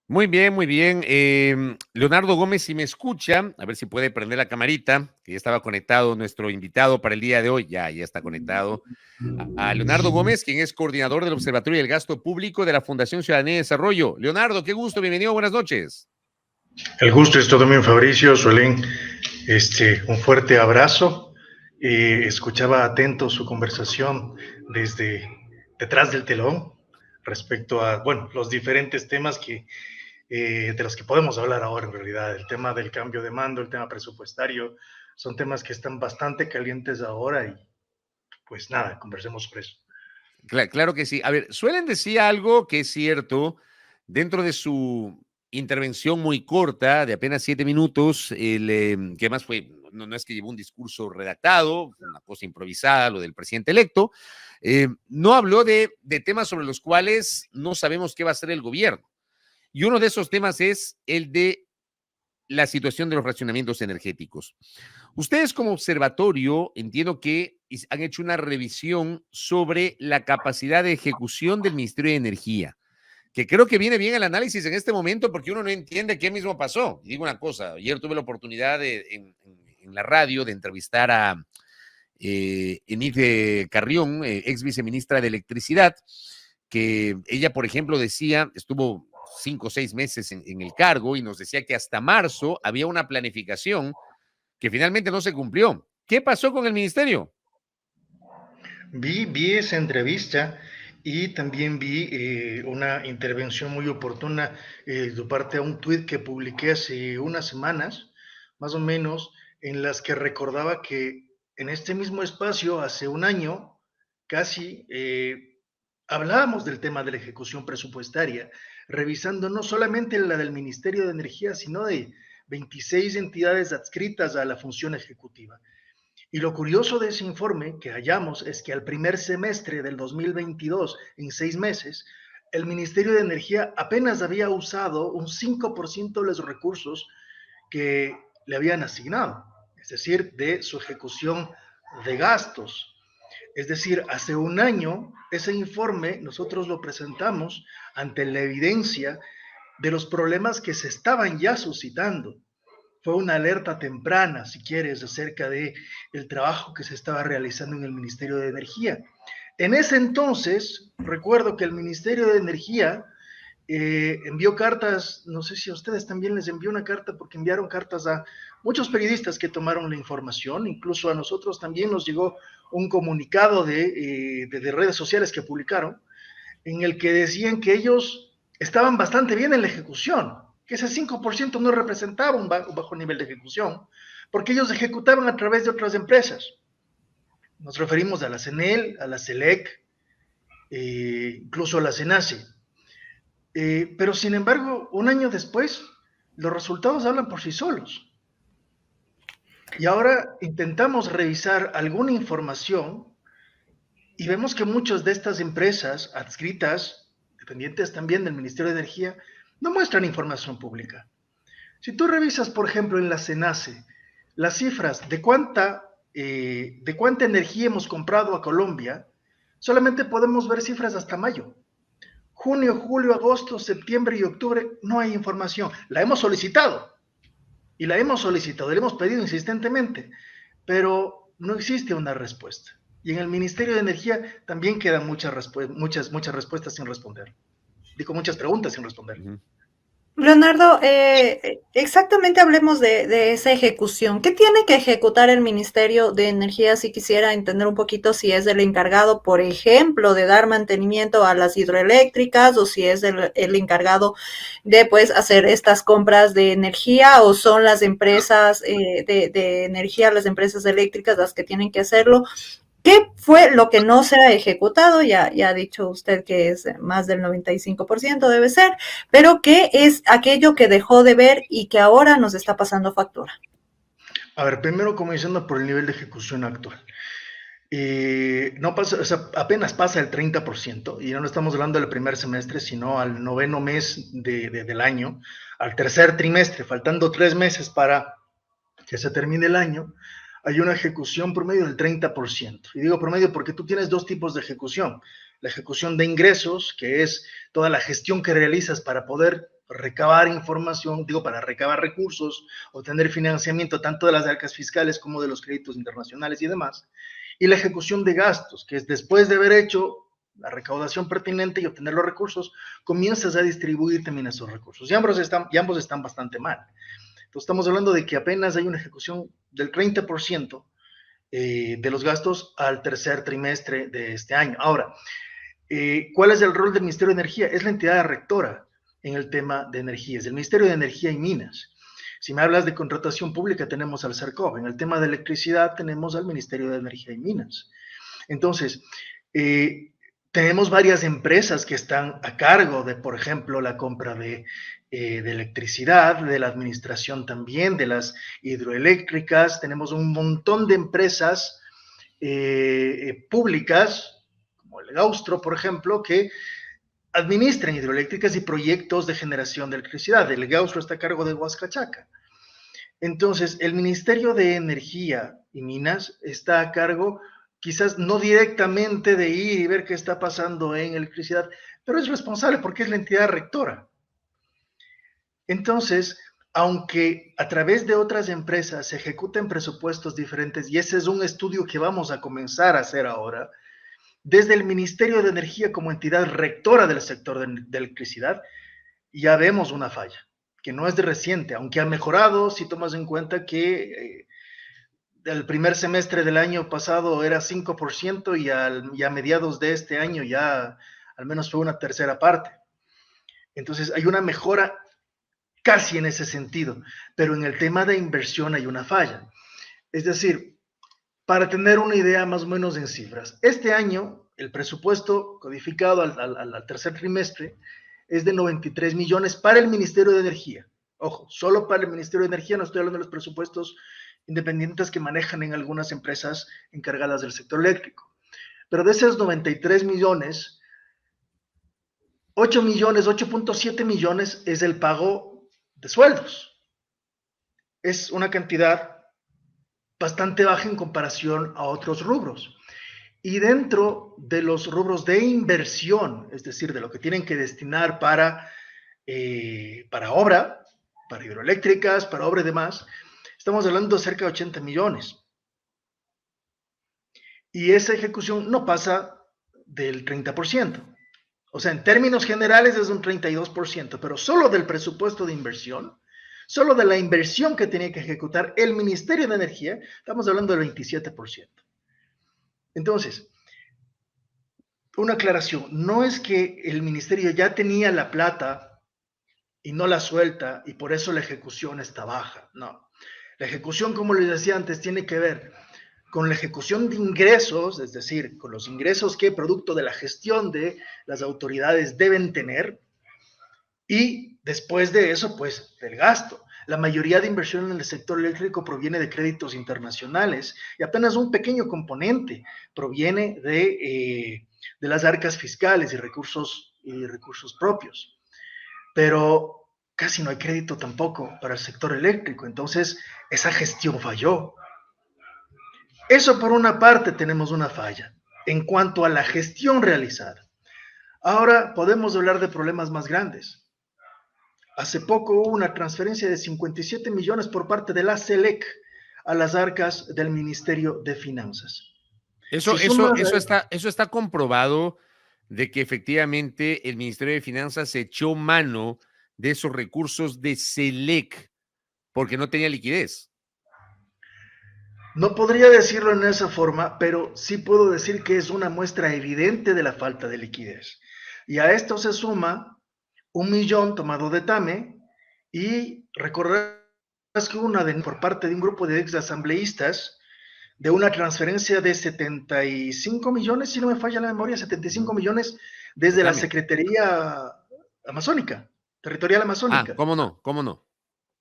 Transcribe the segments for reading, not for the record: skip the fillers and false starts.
Muy bien, muy bien. Leonardo Gómez, si me escucha, a ver si puede prender la camarita, que ya estaba conectado nuestro invitado para el día de hoy, ya está conectado. A Leonardo Gómez, quien es coordinador del Observatorio del Gasto Público de la Fundación Ciudadanía y Desarrollo. Leonardo, qué gusto, bienvenido, buenas noches. El gusto es todo mío, Fabricio, Suelen. Un fuerte abrazo. Escuchaba atento su conversación desde detrás del telón respecto a, bueno, los diferentes temas de los que podemos hablar ahora en realidad. El tema del cambio de mando, el tema presupuestario, son temas que están bastante calientes ahora y pues nada, conversemos sobre eso. Claro que sí. A ver, Suelen decía algo que es cierto dentro de su intervención muy corta, de apenas 7 minutos, que más fue, no es que llevó un discurso redactado, una cosa improvisada, lo del presidente electo, no habló de temas sobre los cuales no sabemos qué va a hacer el gobierno. Y uno de esos temas es el de la situación de los racionamientos energéticos. Ustedes como observatorio entiendo que han hecho una revisión sobre la capacidad de ejecución del Ministerio de Energía, que creo que viene bien el análisis en este momento porque uno no entiende qué mismo pasó. Y digo una cosa, ayer tuve la oportunidad en la radio de entrevistar a Enid Carrión, ex viceministra de Electricidad, que ella, por ejemplo, decía, estuvo 5 o 6 meses en el cargo y nos decía que hasta marzo había una planificación que finalmente no se cumplió. ¿Qué pasó con el ministerio? Vi esa entrevista y también vi una intervención muy oportuna de parte a un tuit que publiqué hace unas semanas, más o menos, en las que recordaba que en este mismo espacio, hace un año, casi, hablábamos del tema de la ejecución presupuestaria, revisando no solamente la del Ministerio de Energía, sino de 26 entidades adscritas a la función ejecutiva. Y lo curioso de ese informe que hallamos es que al primer semestre del 2022, en 6 meses, el Ministerio de Energía apenas había usado un 5% de los recursos que le habían asignado, es decir, de su ejecución de gastos. Es decir, hace un año ese informe nosotros lo presentamos ante la evidencia de los problemas que se estaban ya suscitando. Fue una alerta temprana, si quieres, acerca de el trabajo que se estaba realizando en el Ministerio de Energía. En ese entonces, recuerdo que el Ministerio de Energía envió cartas, no sé si a ustedes también les envió una carta, porque enviaron cartas a muchos periodistas que tomaron la información, incluso a nosotros también nos llegó un comunicado de redes sociales que publicaron, en el que decían que ellos estaban bastante bien en la ejecución, que ese 5% no representaba un bajo nivel de ejecución, porque ellos ejecutaban a través de otras empresas. Nos referimos a la CENEL, a la CELEC, incluso a la CENACE. Pero sin embargo, un año después, los resultados hablan por sí solos. Y ahora intentamos revisar alguna información y vemos que muchas de estas empresas adscritas, dependientes también del Ministerio de Energía, no muestran información pública. Si tú revisas, por ejemplo, en la CENACE, las cifras de cuánta energía hemos comprado a Colombia, solamente podemos ver cifras hasta mayo. Junio, julio, agosto, septiembre y octubre no hay información. La hemos solicitado y la hemos pedido insistentemente, pero no existe una respuesta. Y en el Ministerio de Energía también quedan muchas respuestas sin responder. Digo, muchas preguntas sin responder. Uh -huh. Leonardo, exactamente hablemos de esa ejecución. ¿Qué tiene que ejecutar el Ministerio de Energía? Si quisiera entender un poquito si es el encargado, por ejemplo, de dar mantenimiento a las hidroeléctricas o si es el encargado de pues, hacer estas compras de energía o son las empresas de energía, las empresas eléctricas las que tienen que hacerlo. ¿Qué fue lo que no se ha ejecutado? Ya ha dicho usted que es más del 95% debe ser, pero ¿qué es aquello que dejó de ver y que ahora nos está pasando factura? A ver, primero comenzando por el nivel de ejecución actual. No pasa, o sea, apenas pasa el 30%, y no estamos hablando del primer semestre, sino al noveno mes del año, al tercer trimestre, faltando 3 meses para que se termine el año, hay una ejecución promedio del 30%. Y digo promedio porque tú tienes dos tipos de ejecución. La ejecución de ingresos, que es toda la gestión que realizas para poder recabar información, digo, para recabar recursos, obtener financiamiento tanto de las arcas fiscales como de los créditos internacionales y demás, y la ejecución de gastos, que es después de haber hecho la recaudación pertinente y obtener los recursos, comienzas a distribuir también esos recursos. Y ambos están bastante mal. Entonces estamos hablando de que apenas hay una ejecución del 30% de los gastos al tercer trimestre de este año. Ahora, ¿cuál es el rol del Ministerio de Energía? Es la entidad rectora en el tema de energías, el Ministerio de Energía y Minas. Si me hablas de contratación pública, tenemos al CERCOV. En el tema de electricidad, tenemos al Ministerio de Energía y Minas. Entonces, tenemos varias empresas que están a cargo de, por ejemplo, la compra de electricidad, de la administración también, de las hidroeléctricas. Tenemos un montón de empresas públicas, como el Gaustro, por ejemplo, que administran hidroeléctricas y proyectos de generación de electricidad. El Gaustro está a cargo de Huascachaca. Entonces, el Ministerio de Energía y Minas está a cargo, quizás no directamente de ir y ver qué está pasando en electricidad, pero es responsable porque es la entidad rectora. Entonces, aunque a través de otras empresas se ejecuten presupuestos diferentes, y ese es un estudio que vamos a comenzar a hacer ahora, desde el Ministerio de Energía como entidad rectora del sector de electricidad, ya vemos una falla, que no es de reciente, aunque ha mejorado si tomas en cuenta que el primer semestre del año pasado era 5% y a mediados de este año ya al menos fue una tercera parte. Entonces hay una mejora casi en ese sentido, pero en el tema de inversión hay una falla. Es decir, para tener una idea más o menos en cifras, este año el presupuesto codificado al tercer trimestre es de 93 millones para el Ministerio de Energía. Ojo, solo para el Ministerio de Energía, no estoy hablando de los presupuestos independientes que manejan en algunas empresas encargadas del sector eléctrico. Pero de esos 93 millones, 8 millones, 8.7 millones es el pago de sueldos. Es una cantidad bastante baja en comparación a otros rubros. Y dentro de los rubros de inversión, es decir, de lo que tienen que destinar para obra, para hidroeléctricas, para obra y demás, estamos hablando de cerca de 80 millones. Y esa ejecución no pasa del 30%. O sea, en términos generales es un 32%, pero solo del presupuesto de inversión, solo de la inversión que tenía que ejecutar el Ministerio de Energía, estamos hablando del 27%. Entonces, una aclaración, no es que el ministerio ya tenía la plata y no la suelta y por eso la ejecución está baja, no. La ejecución, como les decía antes, tiene que ver con la ejecución de ingresos, es decir, con los ingresos que producto de la gestión de las autoridades deben tener, y después de eso, pues, del gasto. La mayoría de inversión en el sector eléctrico proviene de créditos internacionales y apenas un pequeño componente proviene de las arcas fiscales y recursos propios. Pero casi no hay crédito tampoco para el sector eléctrico, entonces esa gestión falló. Eso por una parte tenemos una falla en cuanto a la gestión realizada. Ahora podemos hablar de problemas más grandes. Hace poco hubo una transferencia de 57 millones por parte de la SELEC a las arcas del Ministerio de Finanzas. Eso está comprobado de que efectivamente el Ministerio de Finanzas echó mano de esos recursos de SELEC porque no tenía liquidez. No podría decirlo en esa forma, pero sí puedo decir que es una muestra evidente de la falta de liquidez. Y a esto se suma 1 millón tomado de TAME, y recordarás que hubo por parte de un grupo de ex asambleístas de una transferencia de 75 millones, si no me falla la memoria, 75 millones desde la Secretaría Amazónica, Territorial Amazónica. ¿Cómo no? ¿Cómo no?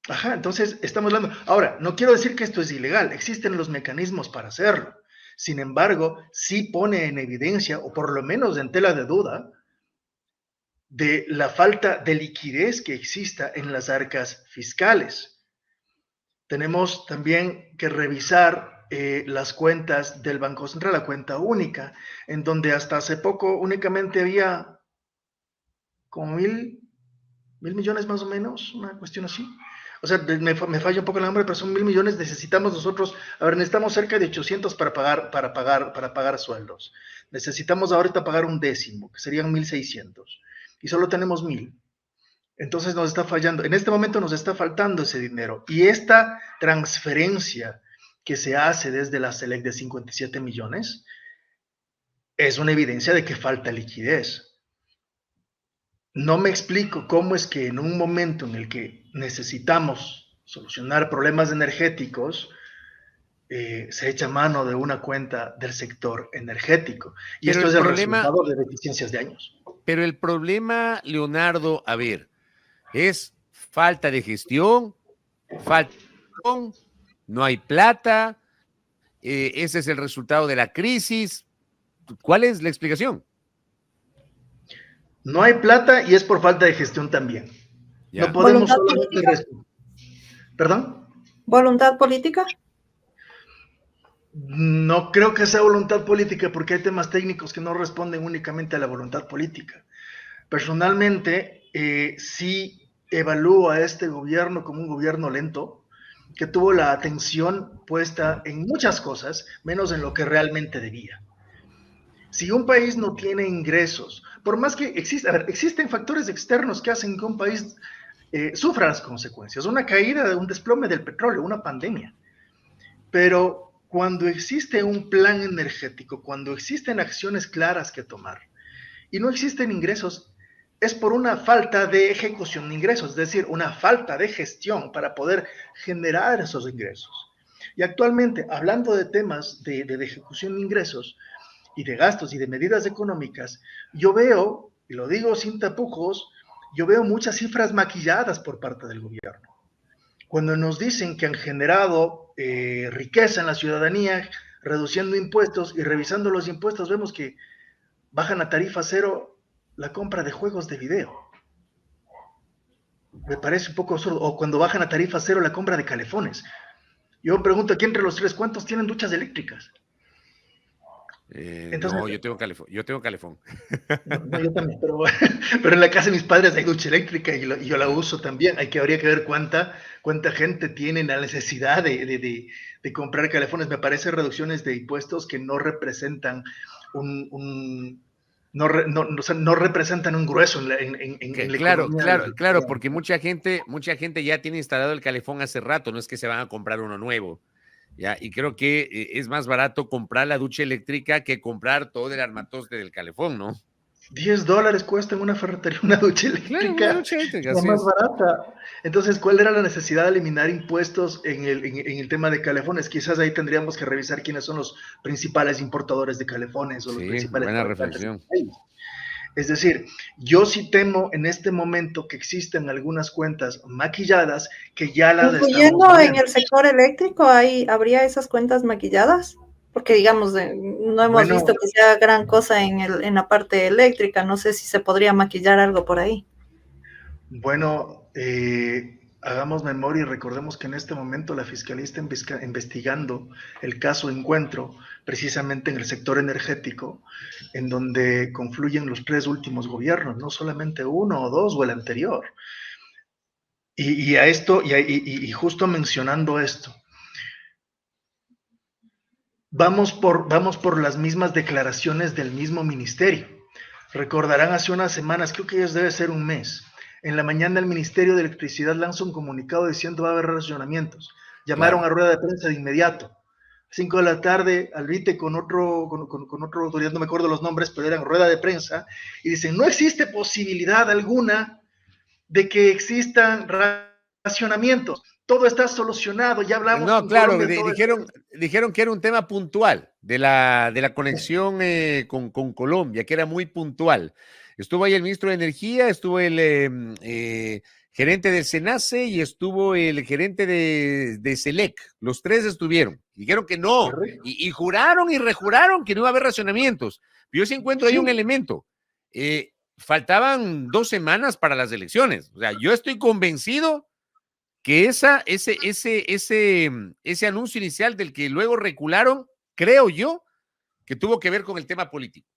Ajá, entonces estamos hablando. Ahora, no quiero decir que esto es ilegal, existen los mecanismos para hacerlo. Sin embargo, sí pone en evidencia, o por lo menos en tela de duda, de la falta de liquidez que exista en las arcas fiscales. Tenemos también que revisar las cuentas del Banco Central, la cuenta única, en donde hasta hace poco únicamente había como 1.000 1.000 millones más o menos, una cuestión así. O sea, me falla un poco el nombre, pero son 1.000 millones. Necesitamos nosotros, a ver, necesitamos cerca de 800 para pagar sueldos. Necesitamos ahorita pagar un décimo, que serían 1.600. Y solo tenemos 1.000. Entonces nos está fallando, en este momento nos está faltando ese dinero. Y esta transferencia que se hace desde la SELEC de 57 millones es una evidencia de que falta liquidez. No me explico cómo es que en un momento en el que necesitamos solucionar problemas energéticos, se echa mano de una cuenta del sector energético. Y Pero esto el es el problema, resultado de deficiencias de años. pero el problema, Leonardo, a ver, es falta de gestión, no hay plata, ese es el resultado de la crisis. ¿Cuál es la explicación? No hay plata y es por falta de gestión también. Ya. No podemos ¿Voluntad solamente... política? ¿Perdón? ¿Voluntad política? No creo que sea voluntad política porque hay temas técnicos que no responden únicamente a la voluntad política. Personalmente, sí evalúo a este gobierno como un gobierno lento, que tuvo la atención puesta en muchas cosas, menos en lo que realmente debía. Si un país no tiene ingresos, por más que existen factores externos que hacen que un país sufra las consecuencias, una caída, un desplome del petróleo, una pandemia. Pero cuando existe un plan energético, cuando existen acciones claras que tomar y no existen ingresos, es por una falta de ejecución de ingresos, es decir, una falta de gestión para poder generar esos ingresos. Y actualmente, hablando de temas de ejecución de ingresos y de gastos y de medidas económicas, yo veo, y lo digo sin tapujos, yo veo muchas cifras maquilladas por parte del gobierno. Cuando nos dicen que han generado riqueza en la ciudadanía, reduciendo impuestos y revisando los impuestos, vemos que bajan a tarifa cero la compra de juegos de video. Me parece un poco absurdo. O cuando bajan a tarifa cero la compra de calefones. Yo pregunto aquí entre los tres, ¿cuántos tienen duchas eléctricas? Entonces, No, yo tengo calefón. No, yo también, pero en la casa de mis padres hay ducha eléctrica y yo la uso también. Habría que ver cuánta gente tiene la necesidad de comprar calefones. Me parece reducciones de impuestos que no representan no representan un grueso en la economía. Claro, porque mucha gente ya tiene instalado el calefón hace rato, no es que se van a comprar uno nuevo. ¿Ya? Y creo que es más barato comprar la ducha eléctrica que comprar todo el armatoste del calefón, ¿no? $10 cuesta en una ferretería una ducha eléctrica. Claro, una ducha eléctrica, la más barata. Entonces, ¿cuál era la necesidad de eliminar impuestos en el tema de calefones? Quizás ahí tendríamos que revisar quiénes son los principales importadores de calefones o los principales buena reflexión. Es decir, yo sí temo en este momento que existen algunas cuentas maquilladas que ya las incluyendo en el sector eléctrico, ¿habría esas cuentas maquilladas? Porque digamos, no hemos visto que sea gran cosa en la parte eléctrica, no sé si se podría maquillar algo por ahí. Bueno, hagamos memoria y recordemos que en este momento la Fiscalía está investigando el caso Encuentro, precisamente en el sector energético, en donde confluyen los 3 últimos gobiernos, no solamente uno o dos o el anterior. Y a esto, y justo mencionando esto, vamos por las mismas declaraciones del mismo ministerio. Recordarán hace unas semanas, creo que ya debe ser un mes, en la mañana el Ministerio de Electricidad lanza un comunicado diciendo va a haber racionamientos. Llamaron a rueda de prensa de inmediato. 5 de la tarde, Albite con otro autoridad, no me acuerdo los nombres, pero eran rueda de prensa, y dicen, no existe posibilidad alguna de que existan racionamientos. Todo está solucionado, ya hablamos. No, claro, dijeron que era un tema puntual de la conexión con Colombia, que era muy puntual. Estuvo ahí el ministro de Energía, estuvo el gerente del SENACE y estuvo el gerente de SELEC. Los 3 estuvieron. Dijeron que no, y juraron y rejuraron que no iba a haber racionamientos. Yo sí encuentro ahí un elemento. Faltaban 2 semanas para las elecciones. O sea, yo estoy convencido que ese anuncio inicial del que luego recularon, creo yo, que tuvo que ver con el tema político.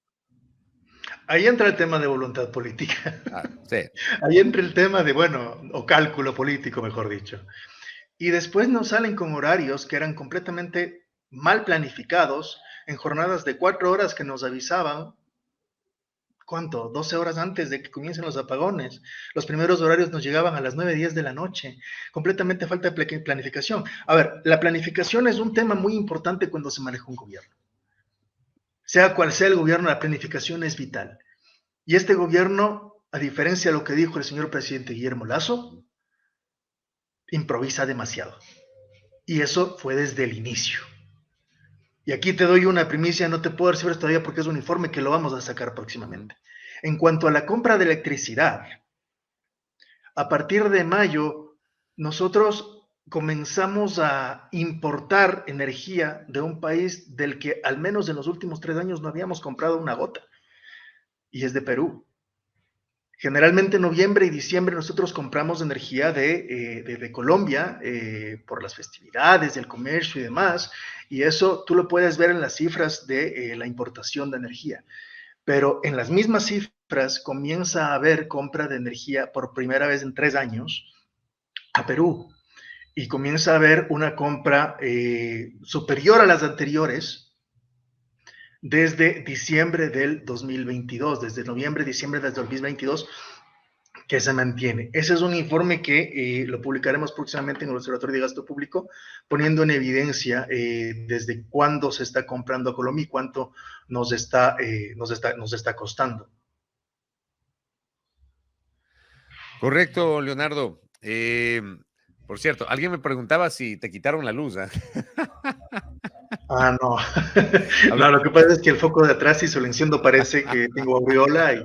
Ahí entra el tema de voluntad política. Sí. Ahí entra el tema de, bueno, o cálculo político, mejor dicho. Y después nos salen con horarios que eran completamente mal planificados, en jornadas de 4 horas que nos avisaban, ¿cuánto? 12 horas antes de que comiencen los apagones. Los primeros horarios nos llegaban a las 9, 10 de la noche. Completamente falta de planificación. A ver, la planificación es un tema muy importante cuando se maneja un gobierno. Sea cual sea el gobierno, la planificación es vital. Y este gobierno, a diferencia de lo que dijo el señor presidente Guillermo Lasso, improvisa demasiado. Y eso fue desde el inicio. Y aquí te doy una primicia, no te puedo decir todavía porque es un informe que lo vamos a sacar próximamente. En cuanto a la compra de electricidad, a partir de mayo, nosotros comenzamos a importar energía de un país del que al menos en los últimos 3 años no habíamos comprado una gota, y es de Perú. Generalmente en noviembre y diciembre nosotros compramos energía de Colombia por las festividades, el comercio y demás, y eso tú lo puedes ver en las cifras de la importación de energía. Pero en las mismas cifras comienza a haber compra de energía por primera vez en 3 años a Perú, y comienza a haber una compra superior a las anteriores desde diciembre del 2022, desde noviembre, diciembre del 2022, que se mantiene. Ese es un informe que lo publicaremos próximamente en el Observatorio de Gasto Público, poniendo en evidencia desde cuándo se está comprando a Colombia y cuánto nos está costando. Correcto, Leonardo. Por cierto, alguien me preguntaba si te quitaron la luz. Ah, no. No, lo que pasa es que el foco de atrás, si se lo enciendo, parece que tengo aureola,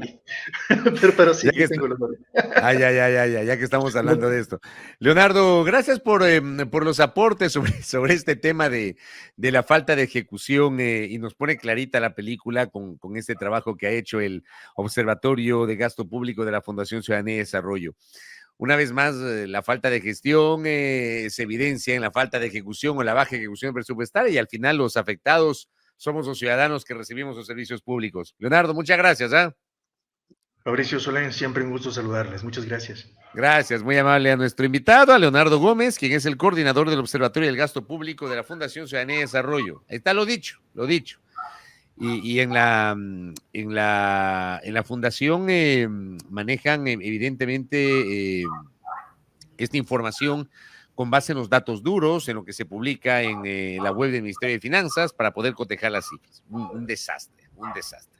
pero sí, Ya tengo los ya que estamos hablando de esto. Leonardo, gracias por los aportes sobre este tema de la falta de ejecución y nos pone clarita la película con este trabajo que ha hecho el Observatorio de Gasto Público de la Fundación Ciudadanía y Desarrollo. Una vez más, la falta de gestión se evidencia en la falta de ejecución o la baja ejecución presupuestaria y al final los afectados somos los ciudadanos que recibimos los servicios públicos. Leonardo, muchas gracias. Fabricio Solén, siempre un gusto saludarles. Muchas gracias. Gracias, muy amable a nuestro invitado, a Leonardo Gómez, quien es el coordinador del Observatorio del Gasto Público de la Fundación Ciudadanía y Desarrollo. Ahí está lo dicho, lo dicho. Y en la fundación manejan evidentemente esta información con base en los datos duros, en lo que se publica en la web del Ministerio de Finanzas para poder cotejar las cifras. Un desastre, un desastre.